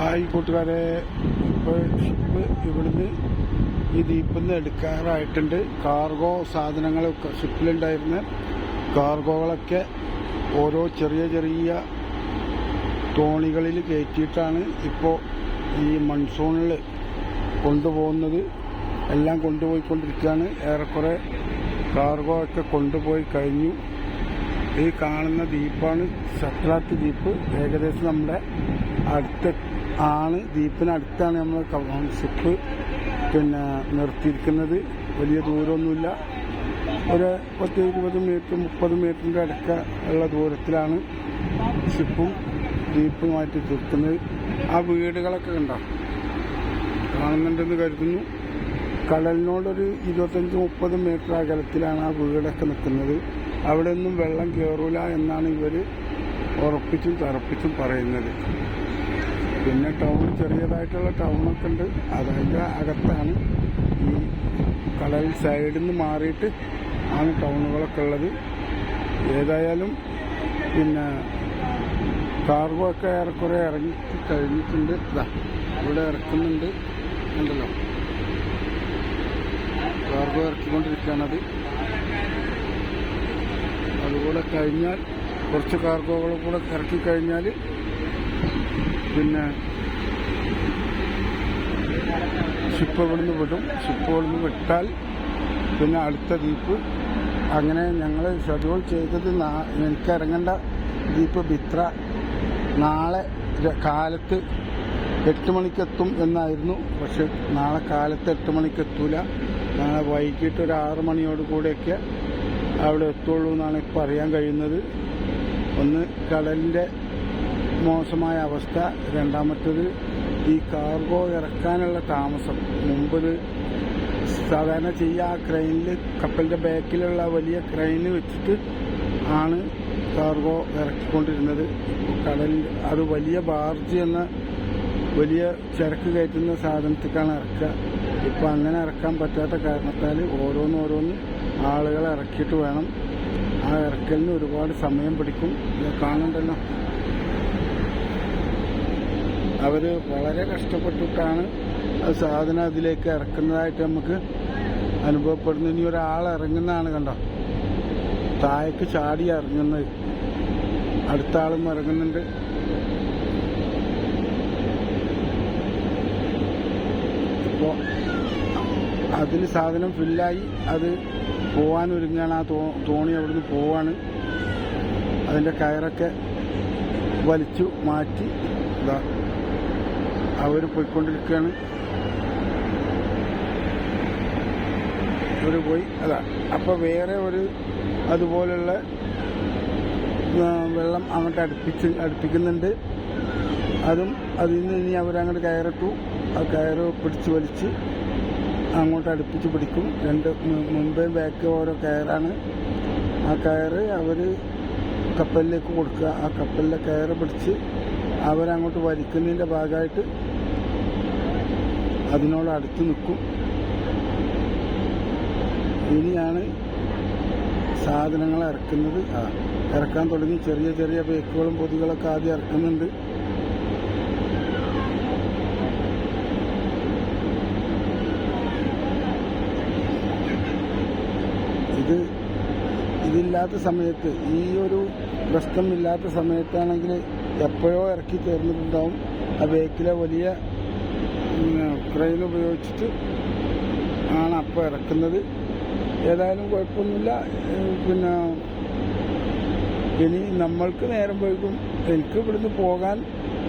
Hi കൂട്ടുകാരെ, ഇപ്പോൾ ship ഇവിടുന്ന് ഈ ദ്വീപിൽ നിന്ന് എടുക്കാറായിട്ടുണ്ട്. കാർഗോ സാധനങ്ങളൊക്കെ ഷിപ്പിലുണ്ടായിരുന്ന കാർഗോകളൊക്കെ ഓരോ ചെറിയ ചെറിയ തോണികളിൽ കയറ്റിയിട്ടാണ് ഇപ്പോൾ ഈ മൺസൂണിൽ കൊണ്ടുപോകുന്നത്. എല്ലാം കൊണ്ടുപോയിക്കൊണ്ടിരിക്കുകയാണ്. ഏറെക്കുറെ കാർഗോ ഒക്കെ കൊണ്ടുപോയി കഴിഞ്ഞു. ഈ കാണുന്ന ദ്വീപാണ് ഷട്ട്ലാത്ത് ദ്വീപ്. ഏകദേശം നമ്മുടെ അടുത്ത ദ്വീപിനടുത്താണ് നമ്മൾ ഷിപ്പ് നിർത്തിയിരിക്കുന്നത്. വലിയ ദൂരമൊന്നുമില്ല, ഒരു 10-20 മീറ്റർ 30 മീറ്ററിൻ്റെ അടുക്ക ഉള്ള ദൂരത്തിലാണ് ഷിപ്പും ദ്വീപുമായിട്ട് തീർക്കുന്നത്. ആ വീടുകളൊക്കെ കാണുന്നുണ്ടെന്ന് കരുതുന്നു. കടലിനോടൊരു 25-30 മീറ്റർ അകലത്തിലാണ് ആ വീടൊക്കെ നിൽക്കുന്നത്. അവിടെ ഒന്നും വെള്ളം കയറൂല എന്നാണ് ഇവർ ഉറപ്പിച്ചും തറപ്പിച്ചും പറയുന്നത്. പിന്നെ ചെറിയതായിട്ടുള്ള ടൗണൊക്കെ ഉണ്ട്, അതിൻ്റെ അകത്താണ്. ഈ കടൽ സൈഡിൽ നിന്ന് മാറിയിട്ട് ആണ് ടൗണുകളൊക്കെ ഉള്ളത്. ഏതായാലും കാർഗോ ഒക്കെ ഏറെക്കുറെ ഇറങ്ങി കഴിഞ്ഞിട്ടുണ്ട്. ഇവിടെ ഇറക്കുന്നുണ്ട്, ഉണ്ടല്ലോ, കാർഗോ ഇറക്കിക്കൊണ്ടിരിക്കുകയാണത്. അതുകൂടെ കഴിഞ്ഞാൽ കുറച്ച് കാർഗോകളും കൂടെ ഇറക്കിക്കഴിഞ്ഞാൽ ഷിപ്പ് ഇവിടുന്ന് വിടും. ഷിപ്പ് ഇവിടുന്ന് വിട്ടാൽ പിന്നെ അടുത്ത ദ്വീപ്. അങ്ങനെ ഞങ്ങൾ ഷെഡ്യൂൾ ചെയ്തത് എനിക്ക് ഇറങ്ങേണ്ട ദ്വീപ് ബിത്ര നാളെ കാലത്ത് 8 മണിക്കെത്തും എന്നായിരുന്നു. പക്ഷെ നാളെ കാലത്ത് 8 മണിക്ക് എത്തൂല. നാളെ വൈകിട്ട് ഒരു 6 മണിയോട് കൂടെയൊക്കെ അവിടെ എത്തുള്ളൂ എന്നാണ് ഇപ്പോൾ അറിയാൻ കഴിയുന്നത്. ഒന്ന് കടലിൻ്റെ മോശമായ അവസ്ഥ, രണ്ടാമത്തേത് ഈ കാർഗോ ഇറക്കാനുള്ള താമസം. മുമ്പ് സാധാരണ ചെയ്യുക, ആ ക്രെയിനിൽ കപ്പലിൻ്റെ ബാക്കിലുള്ള വലിയ ക്രെയിനിൽ വെച്ചിട്ട് ആണ് കാർഗോ ഇറക്കിക്കൊണ്ടിരുന്നത്. കടലിൽ അത് വലിയ ബാർജ് എന്ന വലിയ ചരക്ക് കയറ്റുന്ന സാധനത്തേക്കാണ് ഇറക്കുക. ഇപ്പം അങ്ങനെ ഇറക്കാൻ പറ്റാത്ത കാരണത്താൽ ഓരോന്ന് ആളുകളെ ഇറക്കിയിട്ട് വേണം. ആ ഇറക്കലിന് ഒരുപാട് സമയം പിടിക്കും. കാണണ്ടല്ലോ, അവർ വളരെ കഷ്ടപ്പെട്ടിട്ടാണ് സാധനം അതിലേക്ക് ഇറക്കുന്നതായിട്ട് നമുക്ക് അനുഭവപ്പെടുന്നു. ഇനി ഒരാൾ ഇറങ്ങുന്നതാണ്, കണ്ടോ, താഴേക്ക് ചാടി ഇറങ്ങുന്നത്. അടുത്ത ആളും ഇറങ്ങുന്നുണ്ട്. ഇപ്പോൾ അതിൽ സാധനം ഫില്ലായി അത് പോവാനൊരുങ്ങാണ്. ആ തോണി അവിടുന്ന് പോവാണ്. അതിൻ്റെ കയറൊക്കെ വലിച്ചു മാറ്റി അവർ പോയിക്കൊണ്ടിരിക്കുകയാണ്. അവർ പോയി അപ്പോൾ വേറെ ഒരു അതുപോലുള്ള വെള്ളം അങ്ങോട്ട് അടുപ്പിക്കുന്നുണ്ട്. അതിൽ നിന്ന് ഇനി അവരങ്ങോട്ട് കയറിട്ടു. ആ കയറ് പിടിച്ച് വലിച്ച് അങ്ങോട്ട് അടുപ്പിച്ച് പിടിക്കും. മുമ്പേ ബാക്ക് ഓരോ കയറാണ്. ആ കയറ് അവർ കപ്പലിലേക്ക് കൊടുക്കുക. ആ കപ്പലിലെ കയറ് പിടിച്ച് അവരങ്ങോട്ട് വലിക്കുന്നതിൻ്റെ ഭാഗമായിട്ട് അതിനോട് അടുത്ത് നിൽക്കും. ഇനിയാണ് സാധനങ്ങൾ ഇറക്കുന്നത്. ഇറക്കാൻ തുടങ്ങി. ചെറിയ ചെറിയ ബേക്കുകളും പൊതികളൊക്കെ ആദ്യം ഇറക്കുന്നുണ്ട്. ഇതില്ലാത്ത സമയത്ത്, ഈ ഒരു പ്രശ്നമില്ലാത്ത സമയത്താണെങ്കിൽ എപ്പോഴോ ഇറക്കി തീർന്നിട്ടുണ്ടാവും. ആ ബേക്കിലെ വലിയ ക്രെയിൻ ഉപയോഗിച്ചിട്ട് ആണ് അപ്പോൾ ഇറക്കുന്നത്. ഏതായാലും കുഴപ്പമൊന്നുമില്ല. ഇനി നമ്മൾക്ക് നേരം വൈകും. എനിക്ക് ഇവിടുന്ന് പോകാൻ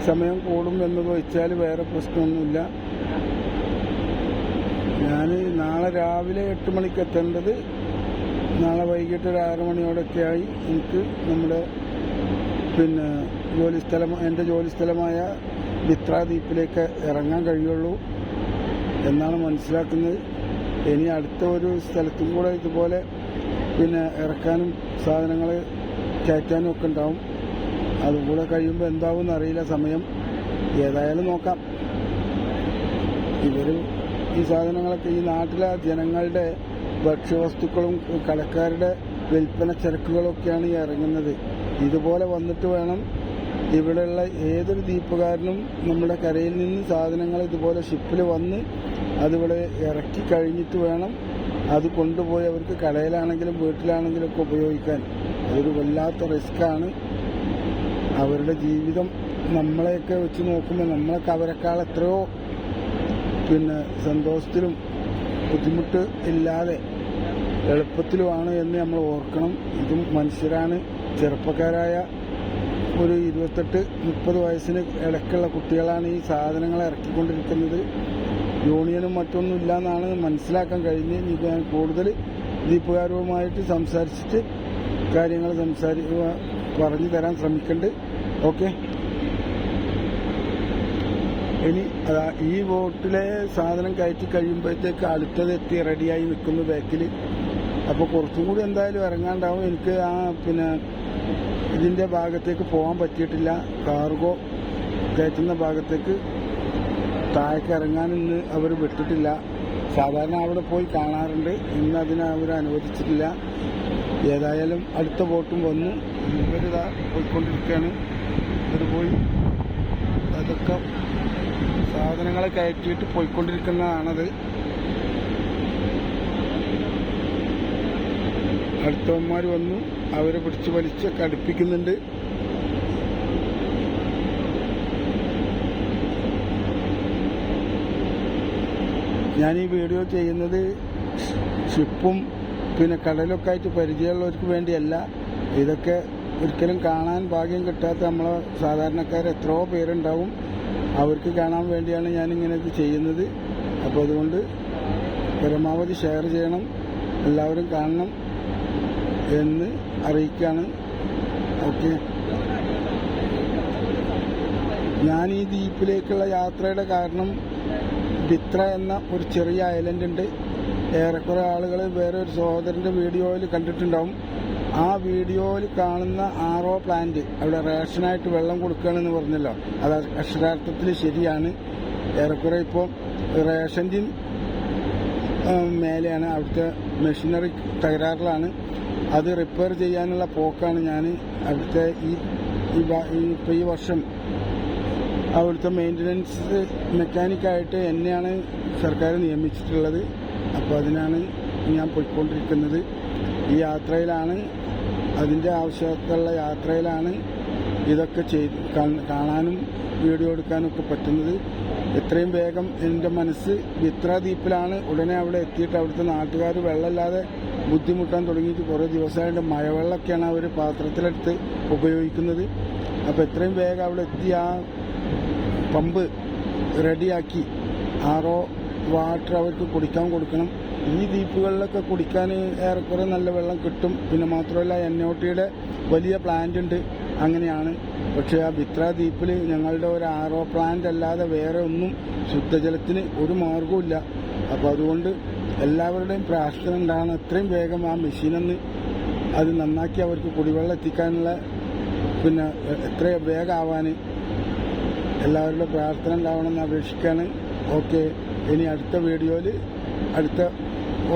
സമയം കൂടും എന്ന് വെച്ചാൽ വേറെ പ്രശ്നമൊന്നുമില്ല. ഞാൻ നാളെ രാവിലെ 8 മണിക്ക് എത്തേണ്ടത് നാളെ വൈകിട്ട് ഒരു 6 മണിയോടൊക്കെ ആയി എനിക്ക് നമ്മുടെ എൻ്റെ ജോലി സ്ഥലമായ ബിത്ര ദ്വീപിലേക്ക് ഇറങ്ങാൻ കഴിയുള്ളൂ എന്നാണ് മനസ്സിലാക്കുന്നത്. ഇനി അടുത്ത ഒരു സ്ഥലത്തും കൂടെ ഇതുപോലെ ഇറക്കാനും സാധനങ്ങൾ കയറ്റാനും ഒക്കെ ഉണ്ടാവും. അതുകൂടെ കഴിയുമ്പോൾ എന്താവും എന്നറിയില്ല സമയം. ഏതായാലും നോക്കാം. ഈ സാധനങ്ങളൊക്കെ ഈ നാട്ടിലെ ജനങ്ങളുടെ ഭക്ഷ്യവസ്തുക്കളും കടക്കാരുടെ വിൽപ്പന ചരക്കുകളൊക്കെയാണ് ഈ ഇറങ്ങുന്നത്. ഇതുപോലെ വന്നിട്ട് വേണം ഇവിടെയുള്ള ഏതൊരു ദ്വീപുകാരനും നമ്മുടെ കരയിൽ നിന്ന് സാധനങ്ങൾ ഇതുപോലെ ഷിപ്പിൽ വന്ന് അതിവിടെ ഇറക്കി കഴിഞ്ഞിട്ട് വേണം അത് കൊണ്ടുപോയി അവർക്ക് കടയിലാണെങ്കിലും വീട്ടിലാണെങ്കിലും ഒക്കെ ഉപയോഗിക്കാൻ. അതൊരു വല്ലാത്ത റിസ്ക്കാണ്. അവരുടെ ജീവിതം നമ്മളെയൊക്കെ വെച്ച് നോക്കുമ്പോൾ നമ്മളൊക്കെ അവരെക്കാൾ എത്രയോ സന്തോഷത്തിലും ബുദ്ധിമുട്ട് ഇല്ലാതെ എളുപ്പത്തിലുമാണ് എന്ന് നമ്മൾ ഓർക്കണം. ഇതും മനുഷ്യരാണ്. ചെറുപ്പക്കാരായ ഒരു 28-30 വയസ്സിന് ഇടയ്ക്കുള്ള കുട്ടികളാണ് ഈ സാധനങ്ങൾ ഇറക്കിക്കൊണ്ടിരിക്കുന്നത്. യൂണിയനും മറ്റൊന്നും ഇല്ലയെന്നാണ് മനസ്സിലാക്കാൻ കഴിഞ്ഞ്. ഞാൻ കൂടുതൽ ദ്വീപുകാരുമായിട്ട് സംസാരിച്ചിട്ട് കാര്യങ്ങൾ പറഞ്ഞു തരാൻ ശ്രമിക്കുന്നുണ്ട്. ഓക്കെ, ഇനി ഈ ബോട്ടിലെ സാധനം കയറ്റി കഴിയുമ്പോഴത്തേക്ക് അടുത്തത് എത്തി റെഡിയായി നിൽക്കുന്നു ബാക്കിൽ. അപ്പോൾ കുറച്ചും കൂടി എന്തായാലും ഇറങ്ങാണ്ടാവും. എനിക്ക് ഇതിൻ്റെ ഭാഗത്തേക്ക് പോകാൻ പറ്റിയിട്ടില്ല. കാർഗോ കയറ്റുന്ന ഭാഗത്തേക്ക് താഴേക്ക് ഇറങ്ങാൻ ഇന്ന് അവർ വിട്ടിട്ടില്ല. സാധാരണ അവിടെ പോയി കാണാറുണ്ട്, ഇന്ന് അതിനെ അവർ അനുവദിച്ചിട്ടില്ല. ഏതായാലും അടുത്ത ബോട്ടും വന്നു. ഇവരിതാ പോയിക്കൊണ്ടിരിക്കുകയാണ്. ഇവർ പോയി അതൊക്കെ സാധനങ്ങളെ കയറ്റിയിട്ട് പോയിക്കൊണ്ടിരിക്കുന്നതാണത്. അടുത്തവന്മാർ വന്നു, അവരെ പിടിച്ച് വലിച്ചൊക്കെ അടുപ്പിക്കുന്നുണ്ട്. ഞാൻ ഈ വീഡിയോ ചെയ്യുന്നത് ഷിപ്പും കടലൊക്കെ ആയിട്ട് പരിചയമുള്ളവർക്ക് വേണ്ടിയല്ല. ഇതൊക്കെ ഒരിക്കലും കാണാൻ ഭാഗ്യം കിട്ടാത്ത നമ്മളെ സാധാരണക്കാർ എത്രയോ പേരുണ്ടാവും. അവർക്ക് കാണാൻ വേണ്ടിയാണ് ഞാനിങ്ങനെയൊക്കെ ചെയ്യുന്നത്. അപ്പോൾ അതുകൊണ്ട് പരമാവധി ഷെയർ ചെയ്യണം, എല്ലാവരും കാണണം എന്ന് അറിയിക്കുകയാണ്. ഓക്കെ, ഞാൻ ഈ ദ്വീപിലേക്കുള്ള യാത്രയുടെ കാരണം ബിത്ര എന്ന ഒരു ചെറിയ ഐലൻഡ് ഉണ്ട്. ഏറെക്കുറെ ആളുകൾ വേറെ ഒരു സഹോദരൻ്റെ വീഡിയോയിൽ കണ്ടിട്ടുണ്ടാവും. ആ വീഡിയോയിൽ കാണുന്ന RO പ്ലാന്റ്, അവിടെ റേഷനായിട്ട് വെള്ളം കൊടുക്കുകയാണെന്ന് പറഞ്ഞല്ലോ, അത് അക്ഷരാർത്ഥത്തിൽ ശരിയാണ്. ഏറെക്കുറെ ഇപ്പോൾ റേഷൻ്റെ മേലെയാണ്, അവിടുത്തെ മെഷീനറി തകരാറിലാണ്. അത് റിപ്പയർ ചെയ്യാനുള്ള പോക്കാണ് ഞാൻ അവിടുത്തെ ഇപ്പോൾ ഈ വർഷം അവിടുത്തെ മെയിൻ്റനൻസ് മെക്കാനിക്കായിട്ട് എന്നെയാണ് സർക്കാർ നിയമിച്ചിട്ടുള്ളത്. അപ്പോൾ അതിനാണ് ഞാൻ പോയിക്കൊണ്ടിരിക്കുന്നത്. ഈ യാത്രയിലാണ്, അതിൻ്റെ ആവശ്യത്തിലുള്ള യാത്രയിലാണ് ഇതൊക്കെ കാണാനും വീഡിയോ എടുക്കാനും ഒക്കെ പറ്റുന്നത്. എത്രയും വേഗം എൻ്റെ മനസ്സ് ബിത്ര ദ്വീപിലാണ്. ഉടനെ അവിടെ എത്തിയിട്ട് അവിടുത്തെ നാട്ടുകാർ വെള്ളമില്ലാതെ ബുദ്ധിമുട്ടാൻ തുടങ്ങിയിട്ട് കുറേ ദിവസമായിട്ട് മഴവെള്ളമൊക്കെയാണ് അവർ പാത്രത്തിലെടുത്ത് ഉപയോഗിക്കുന്നത്. അപ്പോൾ എത്രയും വേഗം അവിടെ എത്തി ആ പമ്പ് റെഡിയാക്കി RO വാട്ടർ അവർക്ക് കുടിക്കാൻ കൊടുക്കണം. ഈ ദ്വീപുകളിലൊക്കെ കുടിക്കാൻ ഏറെക്കുറെ നല്ല വെള്ളം കിട്ടും. മാത്രമല്ല NOTയുടെ വലിയ പ്ലാന്റ് ഉണ്ട്, അങ്ങനെയാണ്. പക്ഷേ ആ ബിത്ര ദ്വീപിൽ ഞങ്ങളുടെ ഒരു RO പ്ലാന്റ് അല്ലാതെ വേറെ ഒന്നും ശുദ്ധജലത്തിന് ഒരു മാർഗവുമില്ല. അപ്പോൾ അതുകൊണ്ട് എല്ലാവരുടെയും പ്രാർത്ഥന ഉണ്ടാകണം എത്രയും വേഗം ആ മെഷീനൊന്ന് അത് നന്നാക്കി അവർക്ക് കുടിവെള്ളം എത്തിക്കാനുള്ള എത്രയും വേഗം ആവാൻ എല്ലാവരുടെ പ്രാർത്ഥന ഉണ്ടാവണമെന്ന് അപേക്ഷിക്കുകയാണ്. ഓക്കെ, ഇനി അടുത്ത വീഡിയോയിൽ അടുത്ത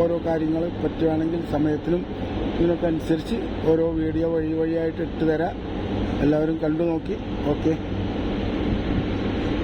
ഓരോ കാര്യങ്ങൾ പറ്റുകയാണെങ്കിൽ സമയത്തിനും ഇതിനൊക്കെ അനുസരിച്ച് ഓരോ വീഡിയോ വഴിയായിട്ട് ഇട്ട് തരാം. എല്ലാവരും കണ്ടു നോക്കി. ഓക്കെ.